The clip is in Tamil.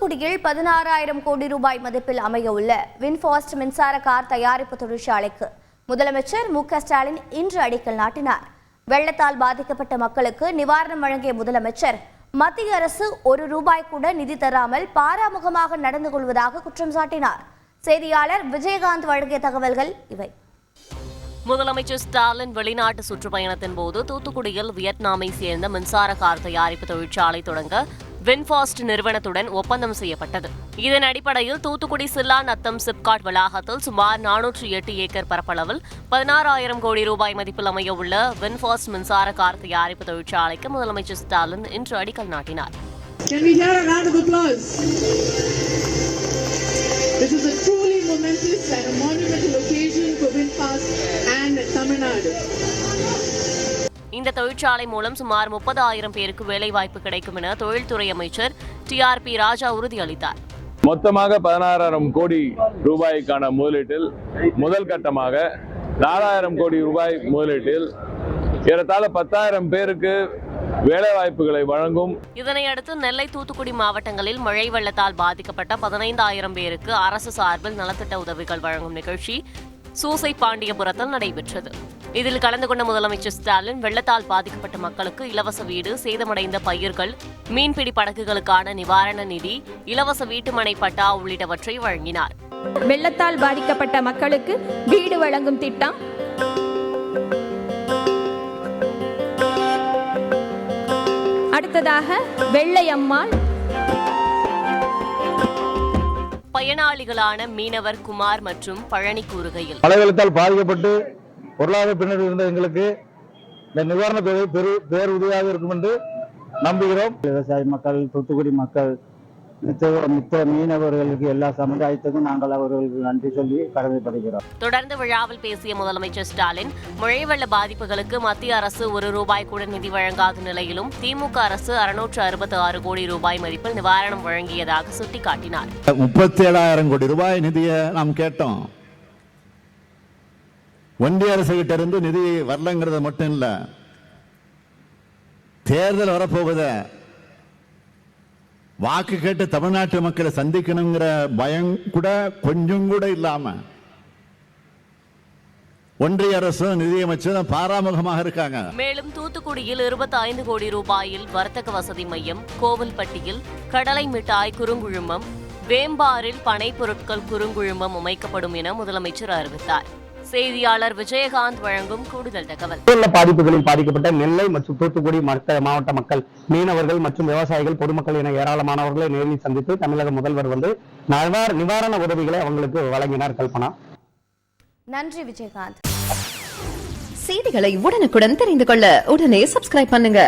தூத்துக்குடியில் 16,000 கோடி ரூபாய் மதிப்பில் அமையவுள்ள வின்ஃபாஸ்ட் மின்சார கார் தயாரிப்பு தொழிற்சாலைக்கு முதலமைச்சர் மு.க.ஸ்டாலின் இன்று அடிக்கல் நாட்டினார். வெள்ளத்தால் பாதிக்கப்பட்ட மக்களுக்கு நிவாரணம் வழங்கிய முதலமைச்சர் மத்திய அரசு ₹1 கூட நிதி தராமல் பாராமுகமாக நடந்து கொள்வதாக குற்றம் சாட்டினார். செய்தியாளர் விஜயகாந்த் வழங்கிய தகவல்கள் இவை. முதலமைச்சர் ஸ்டாலின் வெளிநாட்டு சுற்றுப்பயணத்தின் போது தூத்துக்குடியில் வியட்நாமை சேர்ந்த மின்சார கார் தயாரிப்பு தொழிற்சாலை தொடங்க வின்ஃபாஸ்ட் நிறுவனத்துடன் ஒப்பந்தம் செய்யப்பட்டது. இதன் அடிப்படையில் தூத்துக்குடி சில்லா நத்தம் சிப்காட் வளாகத்தில் சுமார் 408 ஏக்கர் பரப்பளவில் 16,000 கோடி ரூபாய் மதிப்பில் அமையவுள்ள வின்ஃபாஸ்ட் மின்சார கார் தயாரிப்பு தொழிற்சாலைக்கு முதலமைச்சர் ஸ்டாலின் இன்று அடிக்கல் நாட்டினார். This is a truly momentous and a monumental occasion for VinFast and Tamil Nadu. இந்த தொழிற்சாலை மூலம் சுமார் 30,000 பேருக்கு வேலைவாய்ப்பு கிடைக்கும் என தொழில்துறை அமைச்சர் TRP ராஜா உறுதியளித்தார். மொத்தமாக 16,000 கோடி ரூபாய்க்கான முதலீட்டில் முதல் கட்டமாக 4,000 கோடி ரூபாய் முதலீட்டில் ஏறத்தாழ 10,000 பேருக்கு வேலைவாய்ப்புகளை வழங்கும். இதனையடுத்து நெல்லை, தூத்துக்குடி மாவட்டங்களில் மழை வெள்ளத்தால் பாதிக்கப்பட்ட 15,000 பேருக்கு அரசு சார்பில் நலத்திட்ட உதவிகள் வழங்கும் நிகழ்ச்சி சூசை பாண்டியபுரத்தில் நடைபெற்றது. இதில் கலந்து கொண்ட முதலமைச்சர் ஸ்டாலின் வெள்ளத்தால் பாதிக்கப்பட்ட மக்களுக்கு இலவச வீடு, சேதமடைந்த பயிர்கள், மீன்பிடி படகுகளுக்கான நிவாரண நிதி, இலவச வீட்டுமனை பட்டா உள்ளிட்டவற்றை வழங்கினார். வெள்ளத்தால் பாதிக்கப்பட்ட மக்களுக்கு வீடு வழங்கும் திட்டம், அடுத்ததாக வெள்ளையம்மாள், பயனாளிகளான மீனவர் குமார் மற்றும் பழனி கூறுகையில், மழை வெள்ளத்தால் பாதிக்கப்பட்டு பொருளாதார பின்னடைவு இருந்த எங்களுக்கு இந்த நிவாரண தொகை பேருதவியாக இருக்கும் என்று நம்புகிறோம். விவசாய மக்கள், தூத்துக்குடி மக்கள், மித்த மீனவர்களுக்கு எல்லா சமுதாயத்துக்கும் நாங்கள் அவர்களுக்கு நன்றி சொல்லி கடமைப்படுகிறோம். தொடர்ந்து விழாவில் பேசிய முதலமைச்சர் ஸ்டாலின் மழை வெள்ள பாதிப்புகளுக்கு மத்திய அரசு ₹1 கூட நிதி வழங்காத நிலையிலும் திமுக அரசு 666 கோடி ரூபாய் மதிப்பில் நிவாரணம் வழங்கியதாக சுட்டிக்காட்டினார். 37,000 கோடி ரூபாய் நிதியை நாம் கேட்டோம். ஒன்றிய அரசு கிட்ட இருந்து நிதி வரலங்கிறது மட்டும் இல்ல, தேர்தல் வரப்போகுத வாக்கு கேட்டு தமிழ்நாட்டு மக்களை சந்திக்கணுங்கிற பயம் கூட கொஞ்சம் கூட இல்லாம ஒன்றிய அரசும் நிதியமைச்சரும் பாராமுகமாக இருக்காங்க. மேலும் தூத்துக்குடியில் 25 கோடி ரூபாயில் வர்த்தக வசதி மையம், கோவில்பட்டியில் கடலை மிட்டாய் குறுங்குழுமம், வேம்பாரில் பனை பொருட்கள் குறுங்குழுமம் அமைக்கப்படும் என முதலமைச்சர் அறிவித்தார். செய்தியாளர் விஜயகாந்த் வழங்கும் கூடுதல் தகவல். பாதிப்புகளில் பாதிக்கப்பட்ட நெல்லை மற்றும் தூத்துக்குடி மாவட்ட மக்கள், மீனவர்கள் மற்றும் விவசாயிகள், பொதுமக்கள் என ஏராளமானவர்களை நேரில் சந்தித்து தமிழக முதல்வர் நிவாரண உதவிகளை அவங்களுக்கு வழங்கினார். கல்பனா. நன்றி விஜயகாந்த். செய்திகளை உடனுக்குடன் தெரிந்து கொள்ள உடனே சப்ஸ்கிரைப் பண்ணுங்க.